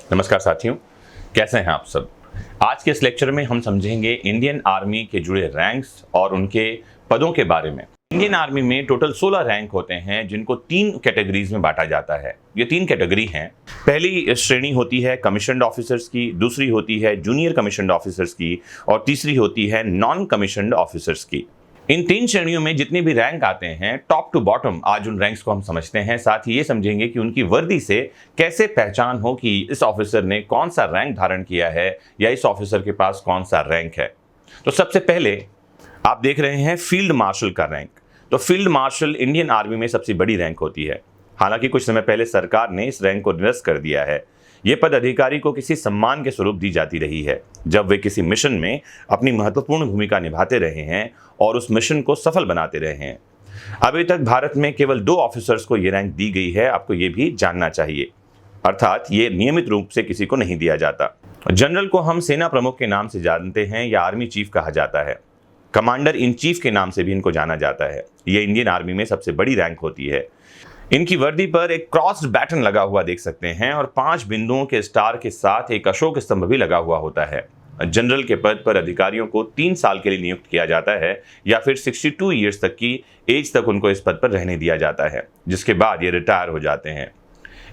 नमस्कार साथियों, कैसे हैं आप सब। आज के इस लेक्चर में हम समझेंगे इंडियन आर्मी के जुड़े रैंक्स और उनके पदों के बारे में। इंडियन आर्मी में टोटल 16 रैंक होते हैं जिनको 3 कैटेगरीज में बांटा जाता है। ये 3 कैटेगरी हैं। पहली श्रेणी होती है कमीशन्ड ऑफिसर्स की, दूसरी होती है जूनियर कमीशन्ड ऑफिसर्स की और तीसरी होती है नॉन कमीशन्ड ऑफिसर्स की। इन 3 श्रेणियों में जितने भी रैंक आते हैं टॉप टू बॉटम, आज उन रैंक्स को हम समझते हैं। साथ ही ये समझेंगे कि उनकी वर्दी से कैसे पहचान हो कि इस ऑफिसर ने कौन सा रैंक धारण किया है या इस ऑफिसर के पास कौन सा रैंक है। तो सबसे पहले आप देख रहे हैं फील्ड मार्शल का रैंक। तो फील्ड मार्शल इंडियन आर्मी में सबसे बड़ी रैंक होती है। हालांकि कुछ समय पहले सरकार ने इस रैंक को निरस्त कर दिया है। ये पद अधिकारी को किसी सम्मान के स्वरूप दी जाती रही है जब वे किसी मिशन में अपनी महत्वपूर्ण भूमिका निभाते रहे हैं और उस मिशन को सफल बनाते रहे हैं। अभी तक भारत में केवल 2 ऑफिसर्स को ये रैंक दी गई है, आपको ये भी जानना चाहिए। अर्थात ये नियमित रूप से किसी को नहीं दिया जाता। जनरल को हम सेना प्रमुख के नाम से जानते हैं या आर्मी चीफ कहा जाता है। कमांडर इन चीफ के नाम से भी इनको जाना जाता है। ये इंडियन आर्मी में सबसे बड़ी रैंक होती है। इनकी वर्दी पर एक क्रॉस्ड बैटन लगा हुआ देख सकते हैं और 5 बिंदुओं के स्टार के साथ एक अशोक स्तंभ भी लगा हुआ होता है। जनरल के पद पर अधिकारियों को 3 साल के लिए नियुक्त किया जाता है या फिर 62 ईयर्स तक की एज तक उनको इस पद पर रहने दिया जाता है, जिसके बाद ये रिटायर हो जाते हैं।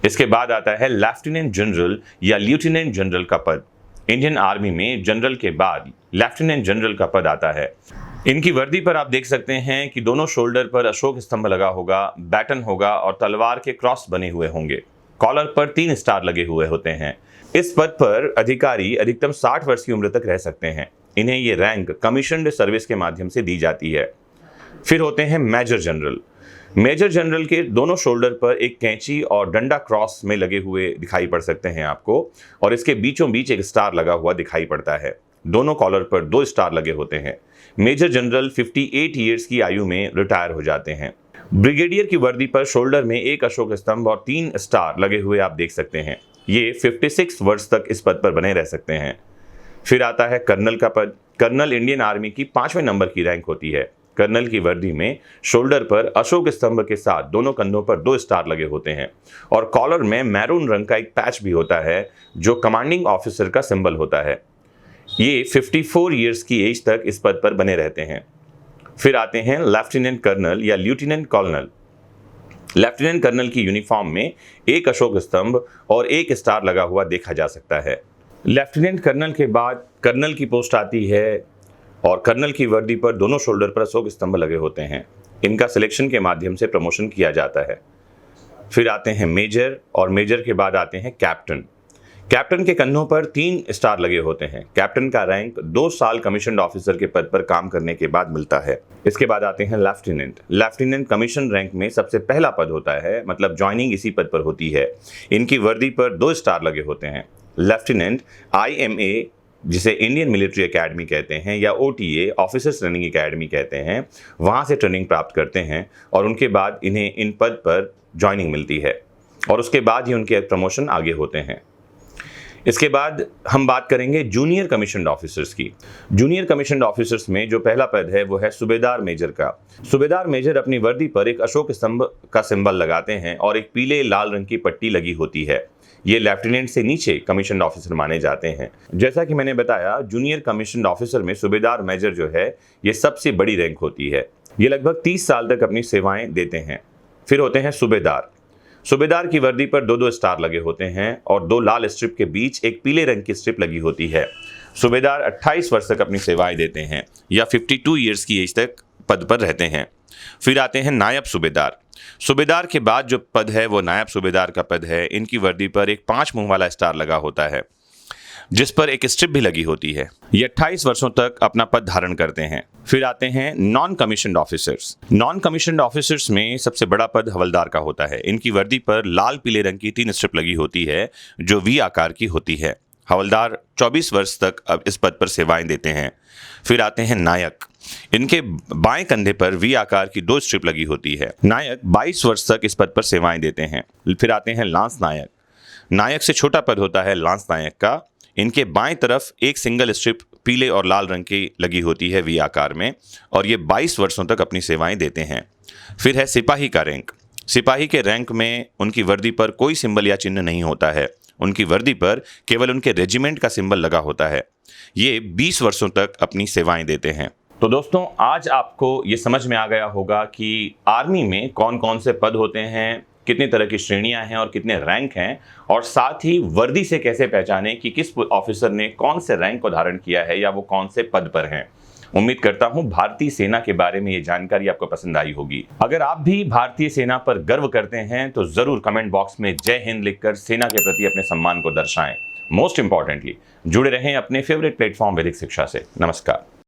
इसके बाद आता है लेफ्टिनेंट जनरल या लेफ्टिनेंट जनरल का पद। इंडियन आर्मी में जनरल के बाद लेफ्टिनेंट जनरल का पद आता है। इनकी वर्दी पर आप देख सकते हैं कि दोनों शोल्डर पर अशोक स्तंभ लगा होगा, बैटन होगा और तलवार के क्रॉस बने हुए होंगे। कॉलर पर 3 स्टार लगे हुए होते हैं। इस पद पर अधिकारी अधिकतम 60 वर्ष की उम्र तक रह सकते हैं। इन्हें ये रैंक कमीशन्ड सर्विस के माध्यम से दी जाती है। फिर होते हैं मेजर जनरल। मेजर जनरल के दोनों शोल्डर पर एक कैंची और डंडा क्रॉस में लगे हुए दिखाई पड़ सकते हैं आपको, और इसके बीचों बीच एक स्टार लगा हुआ दिखाई पड़ता है। दोनों कॉलर पर 2 स्टार लगे होते हैं। मेजर जनरल 58 ईयर्स की आयु में रिटायर हो जाते हैं। ब्रिगेडियर की वर्दी पर शोल्डर में एक अशोक स्तंभ और 3 स्टार लगे हुए आप देख सकते हैं। ये 56 वर्ष तक इस पद पर बने रह सकते हैं। फिर आता है कर्नल का पद। कर्नल इंडियन आर्मी की 5वें नंबर की रैंक होती है। कर्नल की वर्दी में शोल्डर पर अशोक स्तंभ के साथ दोनों कंधों पर 2 स्टार लगे होते हैं और कॉलर में मैरून रंग का एक पैच भी होता है जो कमांडिंग ऑफिसर का सिंबल होता है। ये 54 ईयर्स की एज तक इस पद पर बने रहते हैं। फिर आते हैं लेफ्टिनेंट कर्नल या लेफ्टिनेंट कर्नल। लेफ्टिनेंट कर्नल की यूनिफॉर्म में एक अशोक स्तंभ और एक स्टार लगा हुआ देखा जा सकता है। लेफ्टिनेंट कर्नल के बाद कर्नल की पोस्ट आती है और कर्नल की वर्दी पर दोनों शोल्डर पर अशोक स्तंभ लगे होते हैं। इनका सिलेक्शन के माध्यम से प्रमोशन किया जाता है। फिर आते हैं मेजर और मेजर के बाद आते हैं कैप्टन। कैप्टन के कंधों पर 3 स्टार लगे होते हैं। कैप्टन का रैंक 2 साल कमीशन्ड ऑफिसर के पद पर काम करने के बाद मिलता है। इसके बाद आते हैं लेफ्टिनेंट। लेफ्टिनेंट कमीशन रैंक में सबसे पहला पद होता है, मतलब ज्वाइनिंग इसी पद पर होती है। इनकी वर्दी पर 2 स्टार लगे होते हैं। लेफ्टिनेंट IMA, जिसे इंडियन मिलिट्री एकेडमी कहते हैं, या OTA ऑफिसर्स ट्रेनिंग एकेडमी कहते हैं, वहाँ से ट्रेनिंग प्राप्त करते हैं और उनके बाद इन्हें इन पद पर ज्वाइनिंग मिलती है और उसके बाद ही उनके प्रमोशन आगे होते हैं। इसके बाद हम बात करेंगे जूनियर कमीशन्ड ऑफिसर्स की। जूनियर कमीशन्ड ऑफिसर्स में जो पहला पद है वो है सूबेदार मेजर का। सूबेदार मेजर अपनी वर्दी पर एक अशोक स्तंभ का सिंबल लगाते हैं और एक पीले लाल रंग की पट्टी लगी होती है। ये लेफ्टिनेंट से नीचे कमीशन्ड ऑफिसर माने जाते हैं। जैसा कि मैंने बताया, जूनियर कमीशन्ड ऑफिसर में सूबेदार मेजर जो है ये सबसे बड़ी रैंक होती है। ये लगभग 30 साल तक अपनी सेवाएं देते हैं। फिर होते हैं सूबेदार। सूबेदार की वर्दी पर 2-2 स्टार लगे होते हैं और 2 लाल स्ट्रिप के बीच एक पीले रंग की स्ट्रिप लगी होती है। सूबेदार 28 वर्ष तक अपनी सेवाएं देते हैं या 52 ईयर्स की एज तक पद पर रहते हैं। फिर आते हैं नायब सूबेदार। सूबेदार के बाद जो पद है वो नायब सूबेदार का पद है। इनकी वर्दी पर एक 5 मुंह वाला स्टार लगा होता है जिस पर एक स्ट्रिप भी लगी होती है। ये 28 वर्षों तक अपना पद धारण करते हैं। फिर आते हैं non commissioned officers. Non commissioned officers में सबसे बड़ा पद हवलदार का होता है। इनकी वर्दी पर लाल पीले रंग की 3 स्ट्रिप लगी होती है जो V आकार की होती है। हवलदार 24 वर्ष तक अब इस पद पर सेवाएं देते हैं। फिर आते हैं नायक। इनके बाएं कंधे पर V आकार की 2 स्ट्रिप लगी होती है। नायक 22 वर्ष तक इस पद पर सेवाएं देते हैं। फिर आते हैं लांस नायक। नायक से छोटा पद होता है लांस नायक का। इनके बाएं तरफ एक सिंगल स्ट्रिप पीले और लाल रंग की लगी होती है V आकार में और ये 22 वर्षों तक अपनी सेवाएं देते हैं। फिर है सिपाही का रैंक। सिपाही के रैंक में उनकी वर्दी पर कोई सिंबल या चिन्ह नहीं होता है। उनकी वर्दी पर केवल उनके रेजिमेंट का सिंबल लगा होता है। ये 20 वर्षों तक अपनी सेवाएं देते हैं। तो दोस्तों, आज आपको ये समझ में आ गया होगा कि आर्मी में कौन कौन से पद होते हैं, कितनी तरह की श्रेणियां हैं और कितने रैंक हैं, और साथ ही वर्दी से कैसे पहचाने कि किस ऑफिसर ने कौन से रैंक को धारण किया है या वो कौन से पद पर हैं। उम्मीद करता हूं भारतीय सेना के बारे में ये जानकारी आपको पसंद आई होगी। अगर आप भी भारतीय सेना पर गर्व करते हैं तो जरूर कमेंट बॉक्स में जय हिंद लिखकर सेना के प्रति अपने सम्मान को दर्शाएं। मोस्ट इंपॉर्टेंटली जुड़े रहें अपने फेवरेट प्लेटफॉर्म वैदिक शिक्षा से। नमस्कार।